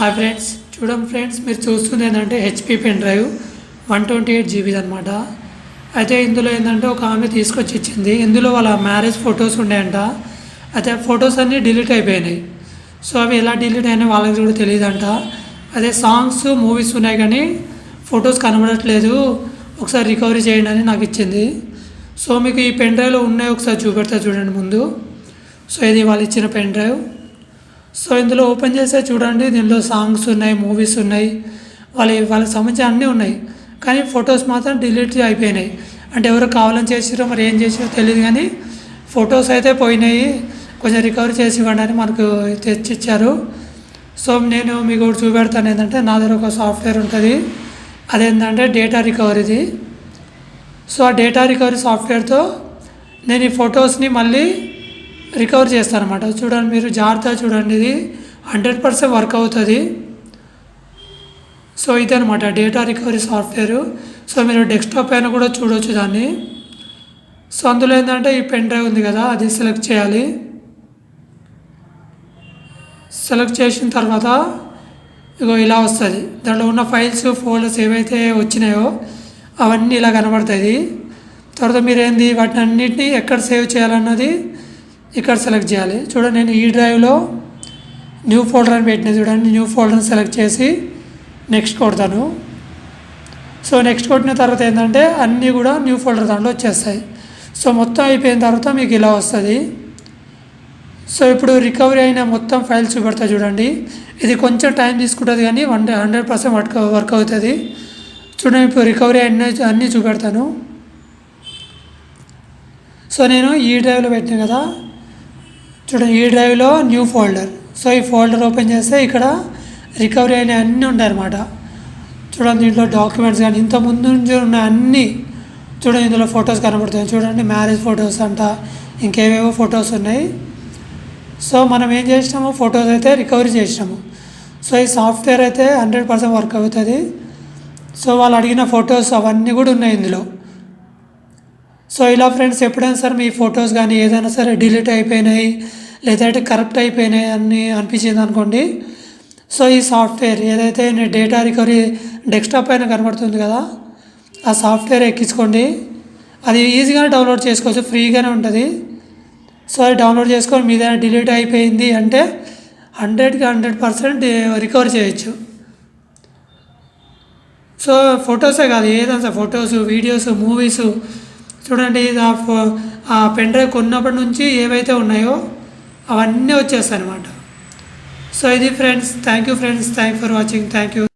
Hi friends, చూడండి friends, మీరు చూస్తుంది ఏంటంటే హెచ్పి పెన్ డ్రైవ్ 128 జీబీ అనమాట. అయితే ఇందులో ఏంటంటే ఒక ఆమె తీసుకొచ్చి ఇచ్చింది. ఇందులో వాళ్ళ మ్యారేజ్ ఫొటోస్ ఉన్నాయంట. అయితే ఫొటోస్ అన్నీ డిలీట్ అయిపోయినాయి. సో అవి ఎలా డిలీట్ అయినాయి వాళ్ళకి కూడా తెలియదంట. అదే సాంగ్స్ మూవీస్ ఉన్నాయి కానీ ఫొటోస్ కనబడట్లేదు, ఒకసారి రికవరీ చేయండి అని నాకు ఇచ్చింది. సో మీకు ఈ పెన్ డ్రైవ్లో ఉన్నాయి, ఒకసారి చూపెడతా చూడండి ముందు. సో ఇది వాళ్ళు ఇచ్చిన పెన్ డ్రైవ్. సో ఇందులో ఓపెన్ చేస్తే చూడండి, దీనిలో సాంగ్స్ ఉన్నాయి, మూవీస్ ఉన్నాయి, వాళ్ళకి సంబంధించి అన్నీ ఉన్నాయి. కానీ ఫొటోస్ మాత్రం డిలీట్ అయిపోయినాయి. అంటే ఎవరు కావాలని చేసిరో మరి ఏం చేసిరో తెలియదు, కానీ ఫొటోస్ అయితే పోయినాయి, కొంచెం రికవరీ చేసి ఇవ్వండి అని మనకు తెచ్చిచ్చారు. సో నేను మీకు చూపెడతాను ఏంటంటే, నా దగ్గర ఒక సాఫ్ట్వేర్ ఉంటుంది, అదేంటంటే డేటా రికవరీది. సో ఆ డేటా రికవరీ సాఫ్ట్వేర్తో నేను ఈ ఫొటోస్ని మళ్ళీ రికవర్ చేస్తాను అనమాట. చూడండి, మీరు జాగ్రత్తగా చూడండి, ఇది 100% వర్క్ అవుతుంది. సో ఇదనమాట డేటా రికవరీ సాఫ్ట్వేరు. సో మీరు డెస్క్టాప్ పైన కూడా చూడవచ్చు దాన్ని. సో అందులో ఏంటంటే ఈ పెన్ డ్రైవ్ ఉంది కదా, అది సెలెక్ట్ చేయాలి. సెలెక్ట్ చేసిన తర్వాత ఇగో ఇలా వస్తుంది. దాంట్లో ఉన్న ఫైల్స్, ఫోల్డర్స్ ఏవైతే వచ్చినాయో అవన్నీ ఇలా కనబడుతుంది. తర్వాత మీరు ఏంది వాటిని అన్నింటినీ ఎక్కడ సేవ్ చేయాలన్నది ఇక్కడ సెలెక్ట్ చేయాలి. చూడండి, నేను ఈ డ్రైవ్లో న్యూ ఫోల్డర్ అని పెట్టిన చూడండి, న్యూ ఫోల్డర్ని సెలెక్ట్ చేసి నెక్స్ట్ కొడతాను. సో నెక్స్ట్ కొట్టిన తర్వాత ఏంటంటే అన్నీ కూడా న్యూ ఫోల్డర్ దాంట్లో వచ్చేస్తాయి. సో మొత్తం అయిపోయిన తర్వాత మీకు ఇలా వస్తుంది. సో ఇప్పుడు రికవరీ అయిన మొత్తం ఫైల్స్ చూపెడతా చూడండి. ఇది కొంచెం టైం తీసుకుంటుంది కానీ 100% వర్క్ అవుతుంది. చూడండి, ఇప్పుడు రికవరీ అన్నీ చూపెడతాను. సో నేను ఈ డ్రైవ్లో పెట్టాను కదా, చూడండి, ఈ డ్రైవ్లో న్యూ ఫోల్డర్. సో ఈ ఫోల్డర్ ఓపెన్ చేస్తే ఇక్కడ రికవరీ అయిన అన్నీ ఉంటాయన్నమాట. చూడండి, దీంట్లో డాక్యుమెంట్స్ కానీ ఇంత ముందు నుంచి ఉన్న అన్నీ చూడండి, ఇందులో ఫొటోస్ కనబడుతాయి. చూడండి, మ్యారేజ్ ఫొటోస్ అంట, ఇంకేవేవో ఫొటోస్ ఉన్నాయి. సో మనం ఏం చేసినాము, ఫొటోస్ అయితే రికవరీ చేసినాము. సో ఈ సాఫ్ట్వేర్ అయితే 100% వర్క్ అవుతుంది. సో వాళ్ళు అడిగిన ఫొటోస్ అవన్నీ కూడా ఉన్నాయి ఇందులో. సో ఇలా ఫ్రెండ్స్, ఎప్పుడైనా సరే మీ ఫొటోస్ కానీ ఏదైనా సరే డిలీట్ అయిపోయినాయి లేదంటే కరప్ట్ అయిపోయినాయి అని అనిపించింది అనుకోండి, సో ఈ సాఫ్ట్వేర్ ఏదైతే డేటా రికవరీ డెస్క్టాప్ పైన కనబడుతుంది కదా, ఆ సాఫ్ట్వేర్ ఎక్కించుకోండి. అది ఈజీగానే డౌన్లోడ్ చేసుకోవచ్చు, ఫ్రీగానే ఉంటుంది. సో అది డౌన్లోడ్ చేసుకొని మీద డిలీట్ అయిపోయింది అంటే 100% రికవర్ చేయొచ్చు. సో ఫొటోసే కాదు, ఏదైనా ఫొటోస్, వీడియోస్, మూవీస్ చూడండి, ఇది ఆ పెన్ డ్రైవ్ కొన్నప్పటి నుంచి ఏవైతే ఉన్నాయో అవన్నీ వచ్చేస్తాయి అన్నమాట. సో ఇది friends, thank you friends, thank for watching, thank you.